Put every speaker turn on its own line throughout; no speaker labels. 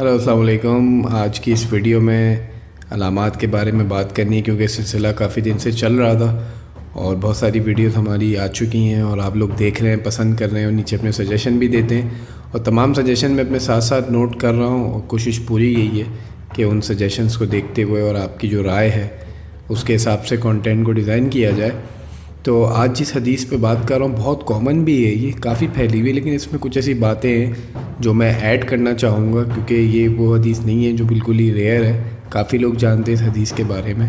Hello السلام علیکم۔ آج کی اس ویڈیو میں علامات کے بارے میں بات کرنی ہے، کیونکہ سلسلہ کافی دن سے چل رہا تھا اور بہت ساری ویڈیوز ہماری آ چکی ہیں اور آپ لوگ دیکھ رہے ہیں، پسند کر رہے ہیں اور نیچے اپنے سجیشن بھی دیتے ہیں، اور تمام سجیشن میں اپنے ساتھ ساتھ نوٹ کر رہا ہوں، اور کوشش پوری یہی ہے کہ ان سجیشنز کو دیکھتے ہوئے اور آپ کی جو رائے ہے اس کے حساب سے کنٹینٹ کو ڈیزائن کیا جائے۔ تو آج جس حدیث پہ بات کر رہا ہوں بہت کامن بھی ہے، یہ کافی پھیلی ہوئی ہے، لیکن اس میں کچھ ایسی باتیں ہیں جو میں ایڈ کرنا چاہوں گا، کیونکہ یہ وہ حدیث نہیں ہے جو بالکل ہی ریئر ہے، کافی لوگ جانتے ہیں اس حدیث کے بارے میں،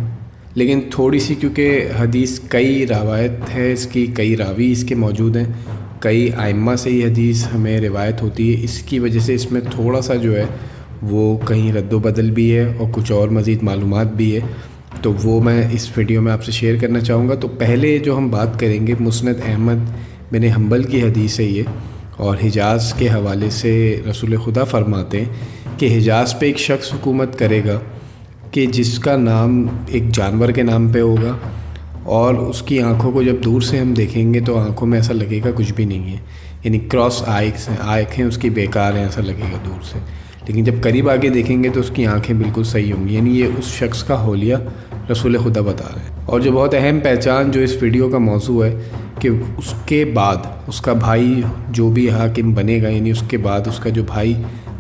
لیکن تھوڑی سی کیونکہ حدیث کئی روایت ہے، اس کی کئی راوی اس کے موجود ہیں، کئی ائمہ سے یہ حدیث ہمیں روایت ہوتی ہے، اس کی وجہ سے اس میں تھوڑا سا جو ہے وہ کہیں رد و بدل بھی ہے اور کچھ اور مزید معلومات بھی ہے، تو وہ میں اس ویڈیو میں آپ سے شیئر کرنا چاہوں گا۔ تو پہلے جو ہم بات کریں گے مسند احمد بن حنبل کی حدیث ہے یہ، اور حجاز کے حوالے سے رسول خدا فرماتے ہیں کہ حجاز پہ ایک شخص حکومت کرے گا کہ جس کا نام ایک جانور کے نام پہ ہوگا، اور اس کی آنکھوں کو جب دور سے ہم دیکھیں گے تو آنکھوں میں ایسا لگے گا کچھ بھی نہیں ہے، یعنی کراس آنکھیں اس کی بیکار ہیں ایسا لگے گا دور سے، لیکن جب قریب آگے دیکھیں گے تو اس کی آنکھیں بالکل صحیح ہوں گی، یعنی یہ اس شخص کا حولیہ رسول خدا بتا رہے ہیں۔ اور جو بہت اہم پہچان جو اس ویڈیو کا موضوع ہے کہ اس کے بعد اس کا بھائی جو بھی حاکم بنے گا، یعنی اس کے بعد اس کا جو بھائی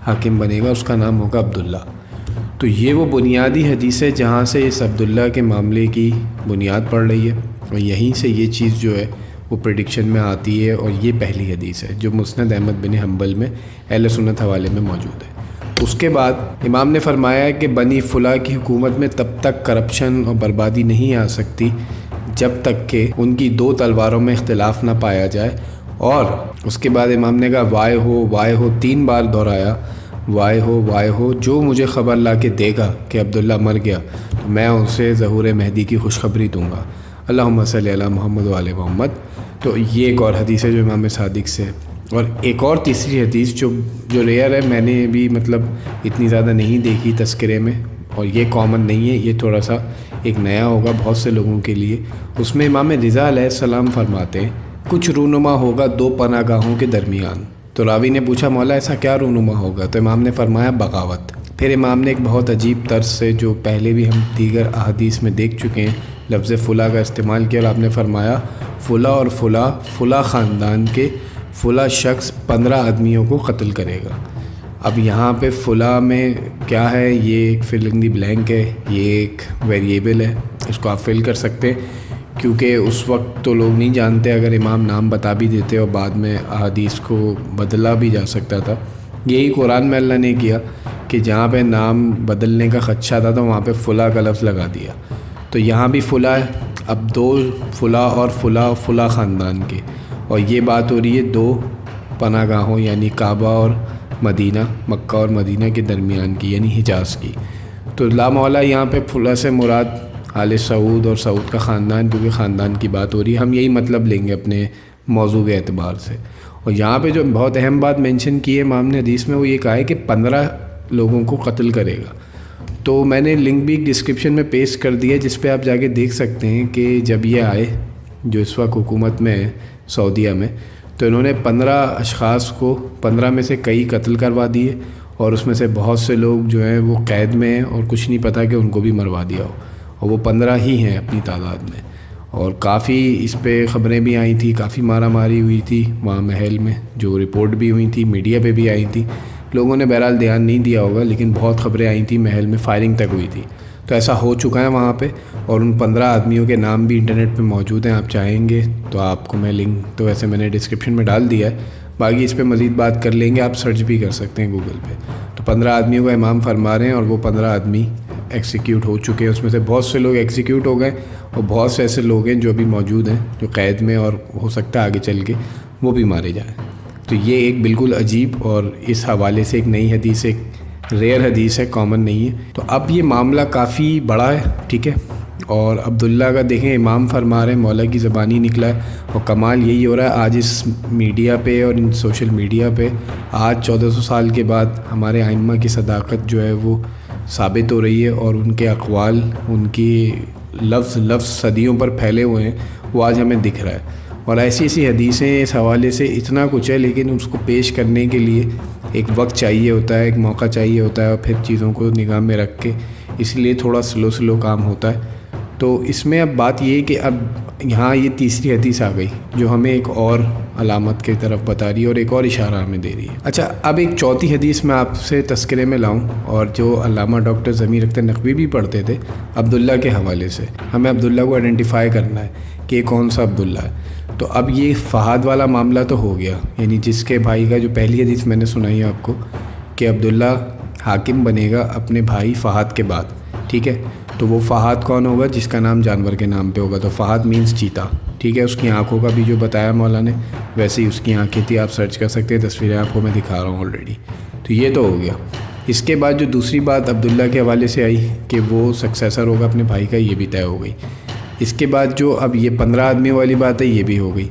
حاکم بنے گا اس کا نام ہوگا عبداللہ۔ تو یہ وہ بنیادی حدیث ہے جہاں سے اس عبداللہ کے معاملے کی بنیاد پڑ رہی ہے، اور یہیں سے یہ چیز جو ہے وہ پریڈکشن میں آتی ہے، اور یہ پہلی حدیث ہے جو مسند احمد بن حنبل میں اہل سنت حوالے میں موجود ہے۔ اس کے بعد امام نے فرمایا کہ بنی فلاں کی حکومت میں تب تک کرپشن اور بربادی نہیں آ سکتی جب تک کہ ان کی دو تلواروں میں اختلاف نہ پایا جائے، اور اس کے بعد امام نے کہا وائے ہو 3 بار دہرایا، وائے ہو جو مجھے خبر لا کے دے گا کہ عبداللہ مر گیا تو میں اسے ظہور مہدی کی خوشخبری دوں گا، اللہم صلی علی محمد و آل محمد۔ تو یہ ایک اور حدیث ہے جو امام صادق سے ہے، اور ایک اور تیسری حدیث جو ریئر ہے، میں نے بھی اتنی زیادہ نہیں دیکھی تذکرے میں، اور یہ کامن نہیں ہے، یہ تھوڑا سا ایک نیا ہوگا بہت سے لوگوں کے لیے۔ اس میں امام رضا علیہ السلام فرماتے ہیں کچھ رونما ہوگا 2 پناہ گاہوں کے درمیان۔ تو راوی نے پوچھا مولا ایسا کیا رونما ہوگا؟ تو امام نے فرمایا بغاوت۔ پھر امام نے ایک بہت عجیب طرز سے جو پہلے بھی ہم دیگر احادیث میں دیکھ چکے ہیں لفظ فلاں کا استعمال کیا، اور آپ نے فرمایا فلاں اور فلاں خاندان کے فلاں شخص 15 آدمیوں کو قتل کرے گا۔ اب یہاں پہ فلاں میں کیا ہے، یہ ایک فل ان دی بلینک ہے، یہ ایک ویریبل ہے، اس کو آپ فل کر سکتے ہیں، کیونکہ اس وقت تو لوگ نہیں جانتے، اگر امام نام بتا بھی دیتے اور بعد میں احادیث کو بدلا بھی جا سکتا تھا۔ یہی قرآن میں اللہ نے کیا کہ جہاں پہ نام بدلنے کا خدشہ تھا تو وہاں پہ فلاں کا لفظ لگا دیا، تو یہاں بھی فلاں ہے، اب 2 فلاں اور فلاں خاندان کے، اور یہ بات ہو رہی ہے 2 پناہ گاہوں یعنی کعبہ اور مدینہ، مکہ اور مدینہ کے درمیان کی، یعنی حجاز کی۔ تو لا مولا یہاں پہ فلاں سے مراد آل سعود اور سعود کا خاندان، کیونکہ خاندان کی بات ہو رہی ہے، ہم یہی مطلب لیں گے اپنے موضوع کے اعتبار سے۔ اور یہاں پہ جو بہت اہم بات مینشن کی ہے امام نے حدیث میں، وہ یہ کہا ہے کہ 15 لوگوں کو قتل کرے گا۔ تو میں نے لنک بھی ڈسکرپشن میں پیسٹ کر دیا جس پہ آپ جا کے دیکھ سکتے ہیں کہ جب یہ آئے جو اس وقت حکومت میں ہے سعودیہ میں، تو انہوں نے 15 اشخاص کو 15 میں سے کئی قتل کروا دیے، اور اس میں سے بہت سے لوگ جو ہیں وہ قید میں ہیں اور کچھ نہیں پتہ کہ ان کو بھی مروا دیا ہو، اور وہ 15 ہی ہیں اپنی تعداد میں، اور کافی اس پہ خبریں بھی آئی تھیں، کافی مارا ماری ہوئی تھی وہاں محل میں، جو رپورٹ بھی ہوئی تھی، میڈیا پہ بھی آئی تھی، لوگوں نے بہرحال دھیان نہیں دیا ہوگا، لیکن بہت خبریں آئی تھیں، محل میں فائرنگ تک ہوئی تھی۔ تو ایسا ہو چکا ہے وہاں پہ، اور ان 15 آدمیوں کے نام بھی انٹرنیٹ پہ موجود ہیں، آپ چاہیں گے تو آپ کو میں لنک تو ویسے میں نے ڈسکرپشن میں ڈال دیا ہے، باقی اس پہ مزید بات کر لیں گے، آپ سرچ بھی کر سکتے ہیں گوگل پہ۔ تو 15 آدمیوں کا امام فرما رہے ہیں، اور وہ 15 آدمی ایکسیکیوٹ ہو چکے ہیں، اس میں سے بہت سے لوگ ایکسیکیوٹ ہو گئے، اور بہت سے ایسے لوگ ہیں جو ابھی موجود ہیں جو قید میں، اور ہو سکتا ہے آگے چل کے وہ بھی مارے جائیں۔ تو یہ ایک بالکل عجیب اور اس حوالے سے ایک نئی حدیث، ایک ریئر حدیث ہے، کامن نہیں ہے۔ تو اب یہ معاملہ کافی بڑا ہے، ٹھیک ہے، اور عبداللہ کا دیکھیں امام فرما رہے ہیں، مولا کی زبانی نکلا ہے، اور کمال یہی ہو رہا ہے آج اس میڈیا پہ اور ان سوشل میڈیا پہ، آج 1400 سال کے بعد ہمارے ائمہ کی صداقت جو ہے وہ ثابت ہو رہی ہے، اور ان کے اقوال، ان کی لفظ صدیوں پر پھیلے ہوئے ہیں، وہ آج ہمیں دکھ رہا ہے۔ اور ایسی حدیثیں اس حوالے سے اتنا کچھ ہے، لیکن اس کو پیش کرنے کے لیے ایک وقت چاہیے ہوتا ہے، ایک موقع چاہیے ہوتا ہے، اور پھر چیزوں کو نگاہ میں رکھ کے اس لیے تھوڑا سلو کام ہوتا ہے۔ تو اس میں اب بات یہ ہے کہ اب یہاں یہ تیسری حدیث آ گئی جو ہمیں ایک اور علامت کی طرف بتا رہی ہے اور ایک اور اشارہ ہمیں دے رہی ہے۔ اچھا، اب ایک چوتھی حدیث میں آپ سے تذکرے میں لاؤں، اور جو علامہ ڈاکٹر ضمیر اختر نقوی بھی پڑھتے تھے، عبداللہ کے حوالے سے۔ ہمیں عبداللہ کو آئیڈینٹیفائی کرنا ہے کہ یہ کون سا عبداللہ ہے۔ تو اب یہ فہد والا معاملہ تو ہو گیا، یعنی جس کے بھائی کا جو پہلی حدیث میں نے سنائی ہے آپ کو کہ عبداللہ حاکم بنے گا اپنے بھائی فہد کے بعد، ٹھیک ہے؟ تو وہ فہد کون ہوگا؟ جس کا نام جانور کے نام پہ ہوگا، تو فہد مینس چیتا، ٹھیک ہے؟ اس کی آنکھوں کا بھی جو بتایا مولا نے ویسے ہی اس کی آنکھیں تھی، آپ سرچ کر سکتے ہیں، تصویریں آپ کو میں دکھا رہا ہوں آلریڈی۔ تو یہ تو ہو گیا۔ اس کے بعد جو دوسری بات عبداللہ کے حوالے سے آئی کہ وہ سکسیسر ہوگا اپنے بھائی کا، یہ بھی طے ہو گئی۔ اس کے بعد جو اب یہ 15 آدمیوں والی بات ہے، یہ بھی ہو گئی۔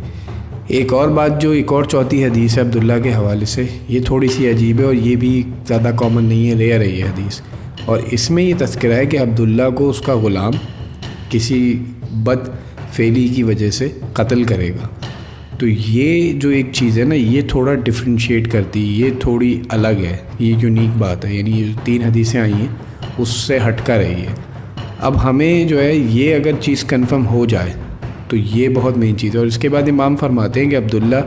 ایک اور بات جو ایک اور چوتھی حدیث ہے عبداللہ کے حوالے سے، یہ تھوڑی سی عجیب ہے اور یہ بھی زیادہ کامن نہیں ہے، ریئر ہے یہ حدیث، اور اس میں یہ تذکرہ ہے کہ عبداللہ کو اس کا غلام کسی بد فعلی کی وجہ سے قتل کرے گا۔ تو یہ جو ایک چیز ہے نا، یہ تھوڑا ڈفرینشیٹ کرتی ہے، یہ تھوڑی الگ ہے، یہ یونیک بات ہے، یعنی یہ 3 حدیثیں آئی ہیں اس سے ہٹ کر رہی ہے۔ اب ہمیں جو ہے یہ اگر چیز کنفرم ہو جائے تو یہ بہت مین چیز ہے۔ اور اس کے بعد امام فرماتے ہیں کہ عبداللہ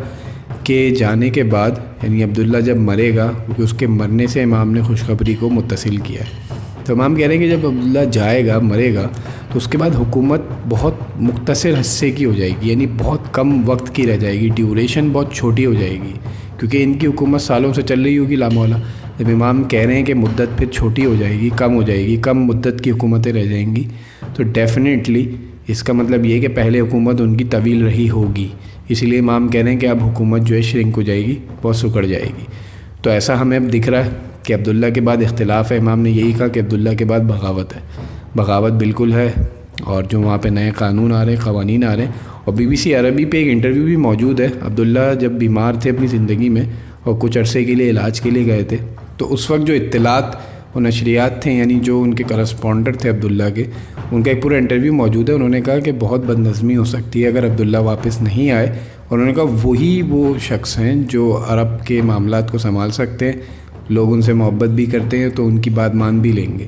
کے جانے کے بعد، یعنی عبداللہ جب مرے گا، کیونکہ اس کے مرنے سے امام نے خوشخبری کو متصل کیا ہے، تو امام کہہ رہے ہیں کہ جب عبداللہ جائے گا، مرے گا، تو اس کے بعد حکومت بہت مختصر حصے کی ہو جائے گی، یعنی بہت کم وقت کی رہ جائے گی، ڈیوریشن بہت چھوٹی ہو جائے گی، کیونکہ ان کی حکومت سالوں سے چل رہی ہوگی لامولا۔ جب امام کہہ رہے ہیں کہ مدت پھر چھوٹی ہو جائے گی، کم ہو جائے گی، کم مدت کی حکومتیں رہ جائیں گی، تو ڈیفینیٹلی اس کا مطلب یہ ہے کہ پہلے حکومت ان کی طویل رہی ہوگی، اسی لیے امام کہہ رہے ہیں کہ اب حکومت جو ہے شرنک ہو جائے گی، بہت سکڑ جائے گی۔ تو ایسا ہمیں اب دکھ رہا ہے کہ عبداللہ کے بعد اختلاف ہے۔ امام نے یہی کہا کہ عبداللہ کے بعد بغاوت ہے، بغاوت بالکل ہے، اور جو وہاں پہ نئے قانون آ رہے ہیں، قوانین آ رہے ہیں۔ اور BBC عربی پہ ایک انٹرویو بھی موجود ہے، عبداللہ جب بیمار تھے اپنی زندگی میں اور کچھ عرصے کے لیے علاج کے لیے گئے تھے، تو اس وقت جو اطلاعات و نشریات تھے، یعنی جو ان کے کرسپونڈر تھے عبداللہ کے، ان کا ایک پورا انٹرویو موجود ہے۔ انہوں نے کہا کہ بہت بد نظمی ہو سکتی ہے اگر عبداللہ واپس نہیں آئے، اور انہوں نے کہا وہی وہ شخص ہیں جو عرب کے معاملات کو سنبھال سکتے ہیں، لوگ ان سے محبت بھی کرتے ہیں تو ان کی بات مان بھی لیں گے۔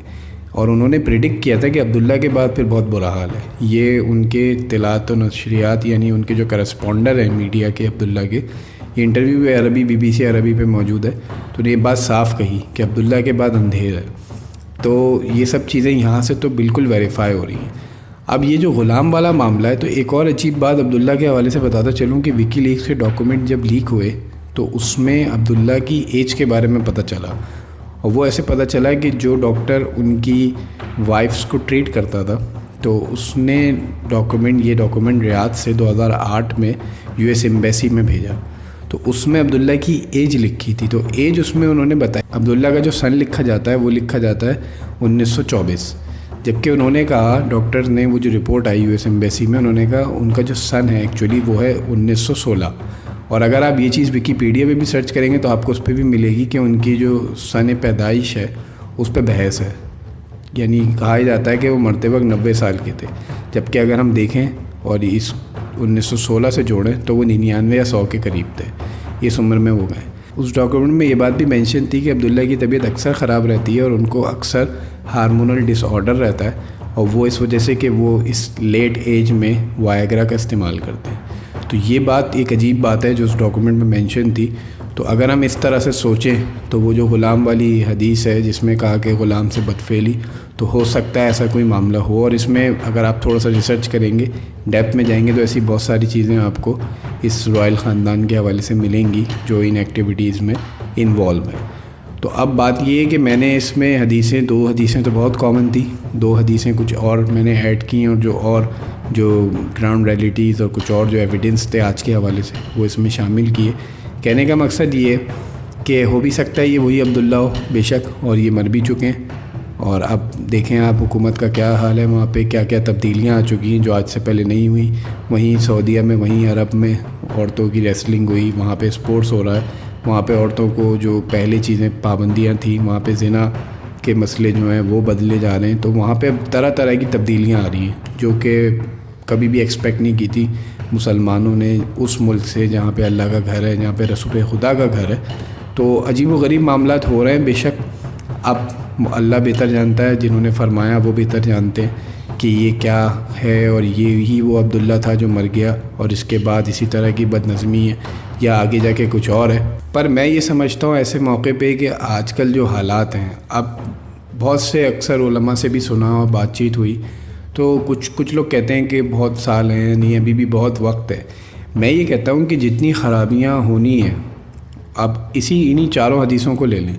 اور انہوں نے پریڈکٹ کیا تھا کہ عبداللہ کے بعد پھر بہت برا حال ہے۔ یہ ان کے اطلاعات و نشریات، یعنی ان کے جو کرسپونڈر ہیں میڈیا کے عبداللہ کے، یہ انٹرویو بھی عربی BBC عربی پہ موجود ہے، تو نے یہ بات صاف کہی کہ عبداللہ کے بعد اندھیر ہے۔ تو یہ سب چیزیں یہاں سے تو بالکل ویریفائی ہو رہی ہیں۔ اب یہ جو غلام والا معاملہ ہے، تو ایک اور عجیب بات عبداللہ کے حوالے سے بتاتا چلوں کہ وکی لیکس کے ڈاکومنٹ جب لیک ہوئے تو اس میں عبداللہ کی ایج کے بارے میں پتہ چلا، اور وہ ایسے پتہ چلا کہ جو ڈاکٹر ان کی وائفس کو ٹریٹ کرتا تھا، تو اس نے یہ ڈاکومنٹ ریاض سے 2008 میں US ایمبیسی میں بھیجا، تو اس میں عبداللہ کی ایج لکھی تھی۔ تو ایج اس میں انہوں نے بتایا، عبداللہ کا جو سن لکھا جاتا ہے وہ لکھا جاتا ہے 1924، جبکہ انہوں نے کہا، ڈاکٹر نے وہ جو رپورٹ آئی US ایمبیسی میں، انہوں نے کہا ان کا جو سن ہے ایکچولی وہ ہے 1916۔ اور اگر آپ یہ چیز وکیپیڈیا پہ بھی سرچ کریں گے تو آپ کو اس پہ بھی ملے گی کہ ان کی جو سن پیدائش ہے اس پہ بحث ہے، یعنی کہا جاتا ہے کہ وہ مرتے وقت 90 سال کے تھے، جبکہ اگر ہم دیکھیں اور اس 1916 سے جوڑیں تو وہ 99 یا 100 کے قریب تھے، اس عمر میں وہ گئے۔ اس ڈاکومنٹ میں یہ بات بھی مینشن تھی کہ عبداللہ کی طبیعت اکثر خراب رہتی ہے اور ان کو اکثر ہارمونل ڈس آرڈر رہتا ہے، اور وہ اس وجہ سے کہ وہ اس لیٹ ایج میں وائگرا کا استعمال کرتے ہیں۔ تو یہ بات ایک عجیب بات ہے جو اس ڈاکومنٹ میں مینشن تھی۔ تو اگر ہم اس طرح سے سوچیں تو وہ جو غلام والی حدیث ہے جس میں کہا کہ غلام سے بدفعلی، تو ہو سکتا ہے ایسا کوئی معاملہ ہو، اور اس میں اگر آپ تھوڑا سا ریسرچ کریں گے، ڈیپتھ میں جائیں گے، تو ایسی بہت ساری چیزیں آپ کو اس رائل خاندان کے حوالے سے ملیں گی جو ان ایکٹیویٹیز میں انوالو ہیں۔ تو اب بات یہ ہے کہ میں نے اس میں دو حدیثیں تو بہت کامن تھی، 2 حدیثیں کچھ اور میں نے ایڈ کی، اور جو گراؤنڈ ریئلٹیز اور کچھ اور جو ایویڈنس تھے آج کے حوالے سے وہ اس میں شامل کیے۔ کہنے کا مقصد یہ ہے کہ ہو بھی سکتا ہے یہ وہی عبداللہ ہو بے شک، اور یہ مر بھی چکے ہیں، اور اب دیکھیں آپ حکومت کا کیا حال ہے، وہاں پہ کیا کیا تبدیلیاں آ چکی ہیں جو آج سے پہلے نہیں ہوئی۔ وہیں سعودیہ میں، وہیں عرب میں عورتوں کی ریسلنگ ہوئی، وہاں پہ اسپورٹس ہو رہا ہے، وہاں پہ عورتوں کو جو پہلے چیزیں پابندیاں تھیں، وہاں پہ زنا کے مسئلے جو ہیں وہ بدلے جا رہے ہیں۔ تو وہاں پہ اب طرح طرح کی تبدیلیاں آ رہی ہیں جو کہ کبھی بھی ایکسپیکٹ نہیں کی تھی مسلمانوں نے اس ملک سے جہاں پہ اللہ کا گھر ہے، جہاں پہ رسول خدا کا گھر ہے، تو عجیب و غریب معاملات ہو رہے ہیں. بے شک اب اللہ بہتر جانتا ہے، جنہوں نے فرمایا وہ بہتر جانتے ہیں کہ یہ کیا ہے، اور یہی وہ عبداللہ تھا جو مر گیا اور اس کے بعد اسی طرح کی بد نظمی ہے یا آگے جا کے کچھ اور ہے. پر میں یہ سمجھتا ہوں ایسے موقع پہ کہ آج کل جو حالات ہیں، اب بہت سے اکثر علماء سے بھی سنا اور بات چیت ہوئی تو کچھ لوگ کہتے ہیں کہ بہت سال ہیں، نہیں ابھی بھی بہت وقت ہے. میں یہ کہتا ہوں کہ جتنی خرابیاں ہونی ہیں، اب انہی چاروں حدیثوں کو لے لیں،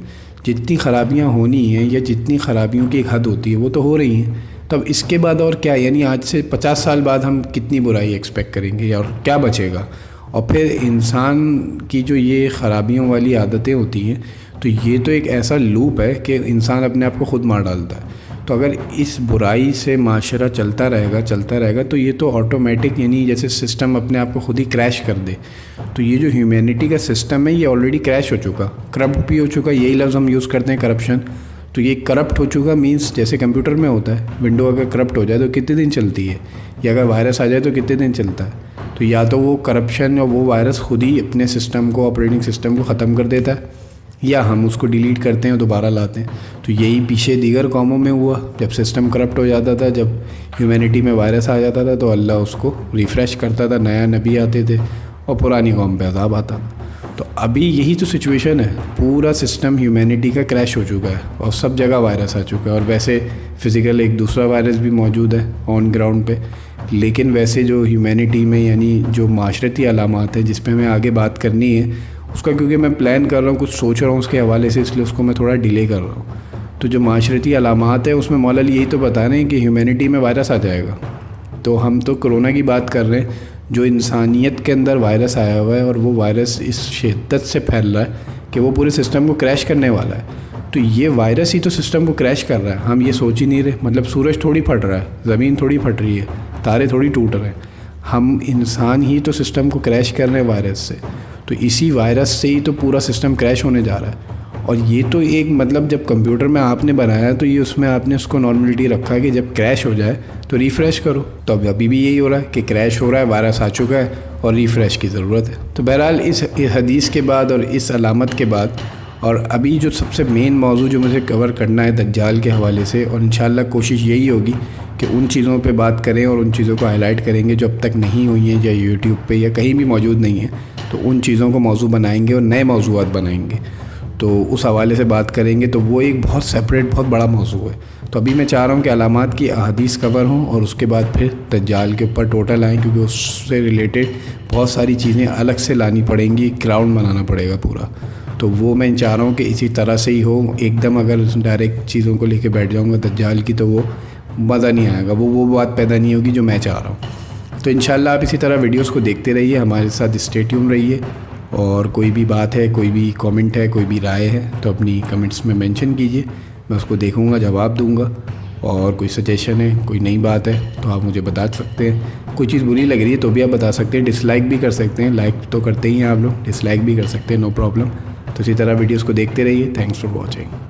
جتنی خرابیاں ہونی ہیں یا جتنی خرابیوں کی ایک حد ہوتی ہے وہ تو ہو رہی ہیں. تو اب اس کے بعد اور کیا، یعنی آج سے 50 سال بعد ہم کتنی برائی ایکسپیکٹ کریں گے اور کیا بچے گا؟ اور پھر انسان کی جو یہ خرابیوں والی عادتیں ہوتی ہیں تو یہ تو ایک ایسا لوپ ہے کہ انسان اپنے آپ کو خود مار ڈالتا ہے. تو اگر اس برائی سے معاشرہ چلتا رہے گا تو یہ تو آٹومیٹک، یعنی جیسے سسٹم اپنے آپ کو خود ہی کریش کر دے. تو یہ جو ہیومینٹی کا سسٹم ہے یہ آلریڈی کریش ہو چکا، کرپٹ بھی ہو چکا. یہی لفظ ہم یوز کرتے ہیں، کرپشن. تو یہ کرپٹ ہو چکا مینس جیسے کمپیوٹر میں ہوتا ہے، ونڈو اگر کرپٹ ہو جائے تو کتنے دن چلتی ہے، یا اگر وائرس آ جائے تو کتنے دن چلتا ہے. تو یا تو وہ کرپشن اور وہ وائرس خود ہی اپنے سسٹم کو، آپریٹنگ سسٹم کو ختم کر دیتا ہے، یا ہم اس کو ڈیلیٹ کرتے ہیں اور دوبارہ لاتے ہیں. تو یہی پیچھے دیگر قوموں میں ہوا، جب سسٹم کرپٹ ہو جاتا تھا، جب ہیومینٹی میں وائرس آ جاتا تھا تو اللہ اس کو ریفریش کرتا تھا، نیا نبی آتے تھے اور پرانی قوم پہ عذاب آتا تھا. تو ابھی یہی تو سچویشن ہے، پورا سسٹم ہیومینٹی کا کریش ہو چکا ہے اور سب جگہ وائرس آ چکا ہے. اور ویسے فزیکل ایک دوسرا وائرس بھی موجود ہے آن گراؤنڈ پہ، لیکن ویسے جو ہیومینٹی میں یعنی جو معاشرتی علامات ہیں جس پہ ہمیں آگے بات کرنی ہے اس کا، کیونکہ میں پلان کر رہا ہوں، کچھ سوچ رہا ہوں اس کے حوالے سے، اس لیے اس کو میں تھوڑا ڈیلے کر رہا ہوں. تو جو معاشرتی علامات ہیں اس میں مولا علی یہی تو بتا رہے ہیں کہ ہیومینٹی میں وائرس آ جائے گا. تو ہم تو کرونا کی بات کر رہے ہیں، جو انسانیت کے اندر وائرس آیا ہوا ہے اور وہ وائرس اس شدت سے پھیل رہا ہے کہ وہ پورے سسٹم کو کریش کرنے والا ہے. تو یہ وائرس ہی تو سسٹم کو کریش کر رہا ہے، ہم یہ سوچ ہی نہیں رہے. مطلب سورج تھوڑی پھٹ رہا ہے، زمین تھوڑی پھٹ رہی ہے، تارے تھوڑی ٹوٹ رہے ہیں، ہم انسان ہی تو سسٹم کو کریش کر رہے ہیں وائرس سے. تو اسی وائرس سے ہی تو پورا سسٹم کریش ہونے جا رہا ہے. اور یہ تو ایک مطلب جب کمپیوٹر میں آپ نے بنایا تو یہ اس میں آپ نے اس کو نارملٹی رکھا کہ جب کریش ہو جائے تو ریفریش کرو. تو ابھی بھی یہی ہو رہا ہے کہ کریش ہو رہا ہے، وائرس آ چکا ہے اور ریفریش کی ضرورت ہے. تو بہرحال اس حدیث کے بعد اور اس علامت کے بعد، اور ابھی جو سب سے مین موضوع جو مجھے کور کرنا ہے دجال کے حوالے سے، اور انشاءاللہ کوشش یہی ہوگی کہ ان چیزوں پہ بات کریں اور ان چیزوں کو ہائی لائٹ کریں گے جو اب تک نہیں ہوئی ہیں یا یوٹیوب پہ یا کہیں بھی موجود نہیں ہیں. تو ان چیزوں کو موضوع بنائیں گے اور نئے موضوعات بنائیں گے. تو اس حوالے سے بات کریں گے، تو وہ ایک بہت سیپریٹ بہت بڑا موضوع ہے. تو ابھی میں چاہ رہا ہوں کہ علامات کی احادیث کور ہوں اور اس کے بعد پھر دجال کے اوپر ٹوٹل آئیں، کیونکہ اس سے ریلیٹڈ بہت ساری چیزیں الگ سے لانی پڑیں گی، گراؤنڈ بنانا پڑے گا پورا. تو وہ میں چاہ رہا ہوں کہ اسی طرح سے ہی ہو. ایک دم اگر ڈائریکٹ چیزوں کو لے کے بیٹھ جاؤں گا دجال کی تو وہ مزہ نہیں آئے گا، وہ بات پیدا نہیں ہوگی جو میں چاہ رہا ہوں. تو انشاءاللہ آپ اسی طرح ویڈیوز کو دیکھتے رہیے، ہمارے ساتھ اسٹے ٹیون رہیے. اور کوئی بھی بات ہے، کوئی بھی کامنٹ ہے، کوئی بھی رائے ہے تو اپنی کمنٹس میں مینشن کیجئے، میں اس کو دیکھوں گا، جواب دوں گا. اور کوئی سجیشن ہے، کوئی نئی بات ہے تو آپ مجھے بتا سکتے ہیں. کوئی چیز بری لگ رہی ہے تو بھی آپ بتا سکتے ہیں، ڈس لائک بھی کر سکتے ہیں. لائک تو کرتے ہی ہیں آپ لوگ، ڈس لائک بھی کر سکتے ہیں، نو پرابلم. تو اسی طرح ویڈیوز کو دیکھتے رہیے. Thanks for watching.